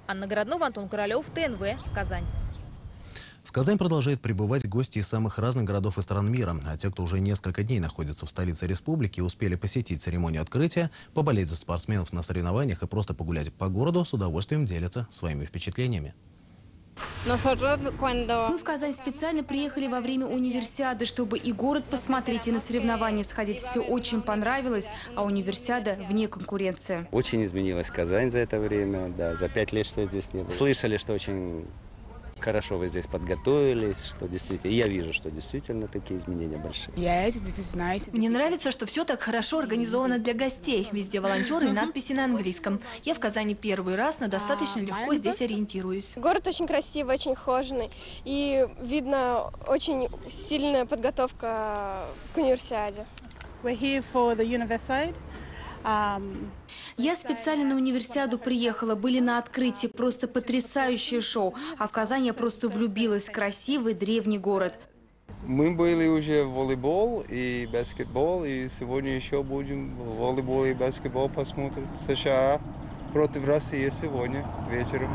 Анна Городнова, Антон Королев, ТНВ, Казань. В Казань продолжают прибывать гости из самых разных городов и стран мира. А те, кто уже несколько дней находится в столице республики и успели посетить церемонию открытия, поболеть за спортсменов на соревнованиях и просто погулять по городу, с удовольствием делятся своими впечатлениями. Мы в Казань специально приехали во время универсиады, чтобы и город посмотреть, и на соревнования сходить. Все очень понравилось, а универсиада вне конкуренции. Очень изменилась Казань за это время, да, за 5 лет, что я здесь не был. Слышали, что очень хорошо вы здесь подготовились, что действительно, и я вижу, что действительно такие изменения большие. Мне нравится, что все так хорошо организовано для гостей. Везде волонтеры и надписи на английском. Я в Казани первый раз, но достаточно легко здесь ориентируюсь. Город очень красивый, очень ухоженный. И видно очень сильная подготовка к универсиаде. Я специально на универсиаду приехала, были на открытии, просто потрясающее шоу. А в Казань я просто влюбилась. Красивый древний город. Мы были уже в волейбол и баскетбол, и сегодня еще будем в волейбол и баскетбол посмотреть. США против России сегодня вечером.